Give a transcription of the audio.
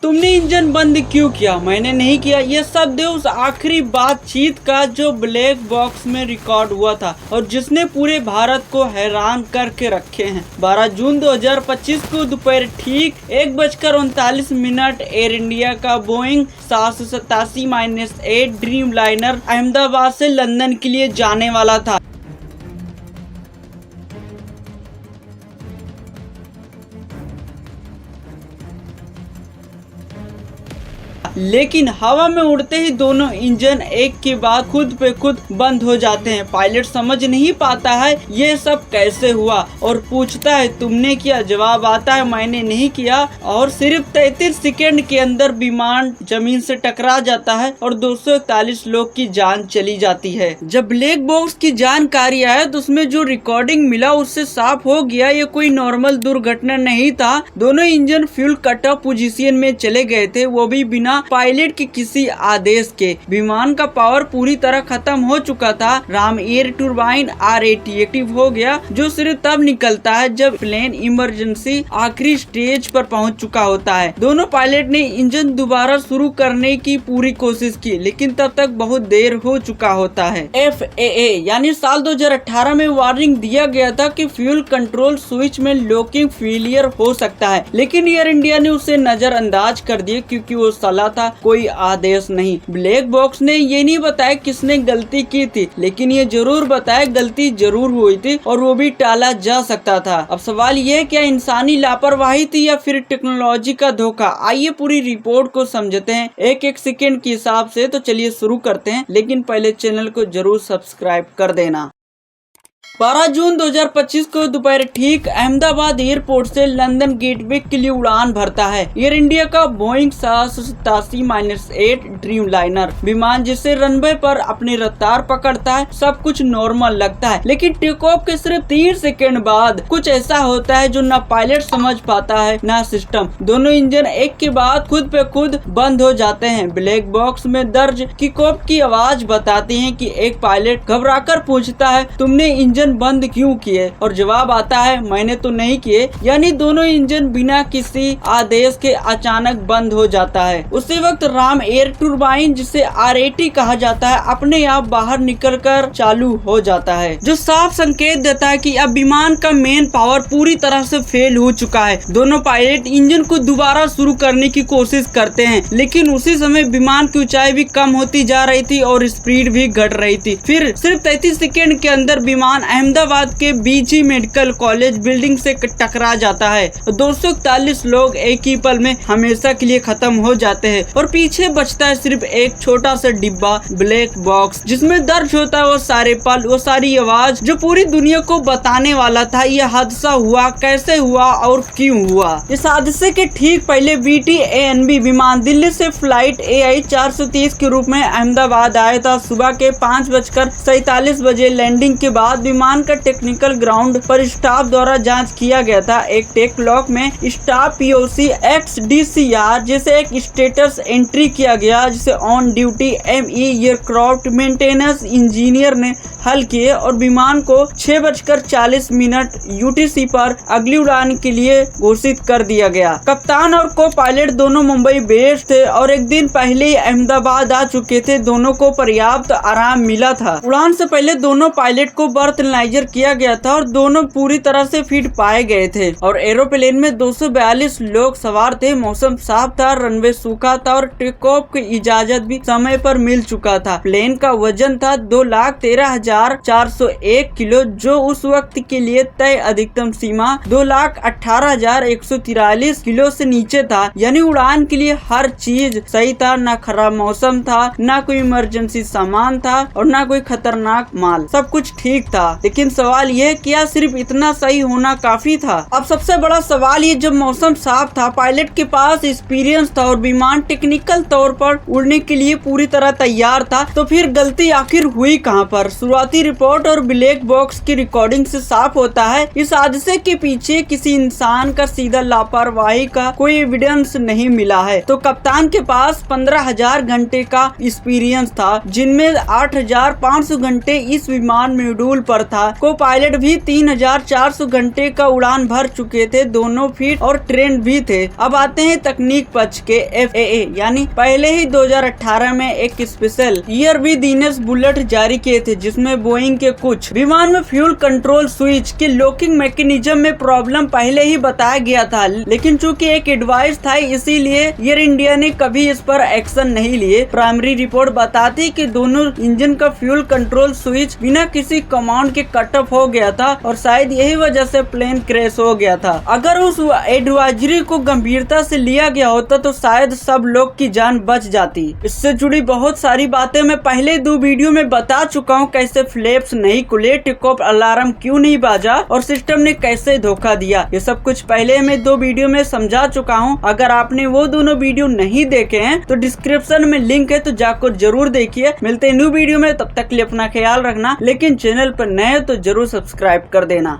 तुमने इंजन बंद क्यों किया? मैंने नहीं किया। ये शब्द उस आखिरी बातचीत का जो ब्लैक बॉक्स में रिकॉर्ड हुआ था और जिसने पूरे भारत को हैरान करके रखे हैं। 12 जून 2025 को दोपहर ठीक 1:39 एयर इंडिया का बोइंग 787-8 ड्रीम लाइनर अहमदाबाद से लंदन के लिए जाने वाला था। लेकिन हवा में उड़ते ही दोनों इंजन एक के बाद खुद पे खुद बंद हो जाते हैं। पायलट समझ नहीं पाता है ये सब कैसे हुआ और पूछता है तुमने किया? जवाब आता है मैंने नहीं किया। और सिर्फ 33 सेकंड के अंदर विमान जमीन से टकरा जाता है और 241 लोग की जान चली जाती है। जब ब्लैक बॉक्स की जानकारी आया तो उसमें जो रिकॉर्डिंग मिला उससे साफ हो गया ये कोई नॉर्मल दुर्घटना नहीं था। दोनों engine fuel cut off position में चले गए थे, वो भी बिना पायलट के किसी आदेश के। विमान का पावर पूरी तरह खत्म हो चुका था। Ram air turbine R80 active हो गया जो सिर्फ तब निकलता है जब प्लेन इमरजेंसी आखिरी स्टेज पर पहुंच चुका होता है। दोनों पायलट ने इंजन दोबारा शुरू करने की पूरी कोशिश की लेकिन तब तक बहुत देर हो चुका होता है। FAA यानी साल 2018 में वार्निंग दिया गया था कि फ्यूल कंट्रोल स्विच में लॉकिंग फेलियर हो सकता है, लेकिन एयर इंडिया ने उसे नजरअंदाज कर दिया क्योंकि वो सलाह था, कोई आदेश नहीं। ब्लैक बॉक्स ने ये नहीं बताया किसने गलती की थी, लेकिन ये जरूर बताया गलती जरूर हुई थी और वो भी टाला जा सकता था। अब सवाल ये है क्या इंसानी लापरवाही थी या फिर टेक्नोलॉजी का धोखा? आइए पूरी रिपोर्ट को समझते हैं एक एक सेकेंड के हिसाब से। तो चलिए शुरू करते हैं, लेकिन पहले चैनल को जरूर सब्सक्राइब कर देना। 12 जून 2025 को दोपहर ठीक अहमदाबाद एयरपोर्ट से लंदन गेटवे के लिए उड़ान भरता है एयर इंडिया का बोइंग 787-8 ड्रीम लाइनर विमान, जिससे रनवे पर अपनी रफ्तार पकड़ता है। सब कुछ नॉर्मल लगता है, लेकिन टेक ऑफ के सिर्फ 3 सेकंड बाद कुछ ऐसा होता है जो न पायलट समझ पाता है न सिस्टम। दोनों इंजन एक के बाद खुद पे खुद बंद हो जाते हैं। ब्लैक बॉक्स में दर्ज किक ऑफ की आवाज बताती है कि एक पायलट घबराकर पूछता है तुमने इंजन बंद क्यों किए? और जवाब आता है मैंने तो नहीं किए। यानी दोनों इंजन बिना किसी आदेश के अचानक बंद हो जाता है। उसी वक्त राम एयर टर्बाइन, जिसे R80 कहा जाता है, अपने आप बाहर निकलकर चालू हो जाता है, जो साफ संकेत देता है कि अब विमान का मेन पावर पूरी तरह से फेल हो चुका है। दोनों पायलट इंजन को दोबारा शुरू करने की कोशिश करते हैं, लेकिन उसी समय विमान की ऊंचाई भी कम होती जा रही थी और स्पीड भी घट रही थी। फिर सिर्फ 33 सेकेंड के अंदर विमान अहमदाबाद के BG मेडिकल कॉलेज बिल्डिंग से टकरा जाता है। 241 लोग एक ही पल में हमेशा के लिए खत्म हो जाते हैं और पीछे बचता है सिर्फ एक छोटा सा डिब्बा ब्लैक बॉक्स, जिसमें दर्ज होता है वो सारे पल, वो सारी आवाज जो पूरी दुनिया को बताने वाला था यह हादसा हुआ कैसे हुआ और क्यों हुआ। इस हादसे के ठीक पहले VTANB विमान दिल्ली से फ्लाइट AI 430 के रूप में अहमदाबाद आया था। सुबह के 5:47 बजे लैंडिंग के बाद विमान का टेक्निकल ग्राउंड पर स्टाफ द्वारा जांच किया गया था। एक टेक लॉग में स्टाफ POC XDCR जैसे एक स्टेटस एंट्री किया गया, जिसे on duty ME aircraft maintenance engineer ने हल किए और विमान को 6:40 UTC पर अगली उड़ान के लिए घोषित कर दिया गया। कप्तान और को पायलट दोनों मुंबई बेस्ड थे और एक दिन पहले ही अहमदाबाद आ चुके थे। दोनों को पर्याप्त आराम मिला था। उड़ान से पहले दोनों पायलट को बर्थ एनालाइजर किया गया था और दोनों पूरी तरह से फिट पाए गए थे और एरोप्लेन में 242 लोग सवार थे। मौसम साफ था, रनवे सूखा था और टेक ऑफ की इजाजत भी समय पर मिल चुका था। प्लेन का वजन था 2,13,401 किलो, जो उस वक्त के लिए तय अधिकतम सीमा 2,18,143 किलो से नीचे था। यानी उड़ान के लिए हर चीज सही था, न खराब मौसम था, न कोई इमरजेंसी सामान था और न कोई खतरनाक माल। सब कुछ ठीक था। लेकिन सवाल ये क्या सिर्फ इतना सही होना काफी था? अब सबसे बड़ा सवाल ये, जब मौसम साफ था, पायलट के पास एक्सपीरियंस था और विमान टेक्निकल तौर पर उड़ने के लिए पूरी तरह तैयार था, तो फिर गलती आखिर हुई कहां पर? शुरुआती रिपोर्ट और ब्लैक बॉक्स की रिकॉर्डिंग से साफ होता है इस हादसे के पीछे किसी इंसान का सीधा लापरवाही का कोई एविडेंस नहीं मिला है। तो कप्तान के पास 15,000 घंटे का एक्सपीरियंस था, जिनमें 8,500 घंटे इस विमान मॉड्यूल पर था। को पायलट भी 3400 घंटे का उड़ान भर चुके थे, दोनों फिट और ट्रेंड भी थे। अब आते हैं तकनीक पक्ष के। FAA यानी पहले ही 2018 में एक स्पेशल एयरवर्दीनेस बुलेटिन जारी किए थे, जिसमें बोइंग के कुछ विमान में फ्यूल कंट्रोल स्विच के लॉकिंग मैकेनिज्म में प्रॉब्लम पहले ही बताया गया था, लेकिन चूंकि एक एडवाइस था इसीलिए एयर इंडिया ने कभी इस पर एक्शन नहीं लिए। प्राइमरी रिपोर्ट बताती कि दोनों इंजन का फ्यूल कंट्रोल स्विच बिना किसी कमांड के कट ऑफ हो गया था और शायद यही वजह से प्लेन क्रैश हो गया था। अगर उस एडवाइजरी को गंभीरता से लिया गया होता तो शायद सब लोग की जान बच जाती। इससे जुड़ी बहुत सारी बातें मैं पहले 2 वीडियो में बता चुका हूँ, कैसे फ्लैप्स नहीं खुले, टेक ऑफ अलार्म क्यों नहीं बाजा और सिस्टम ने कैसे धोखा दिया। ये सब कुछ पहले मैं 2 वीडियो में समझा चुका हूँ। अगर आपने वो दोनों वीडियो नहीं देखे हैं तो डिस्क्रिप्शन में लिंक है, तो जाकर जरूर देखिए। मिलते हैं न्यू वीडियो में, तब तक के लिए अपना ख्याल रखना। लेकिन चैनल पर नए हो तो जरूर सब्सक्राइब कर देना।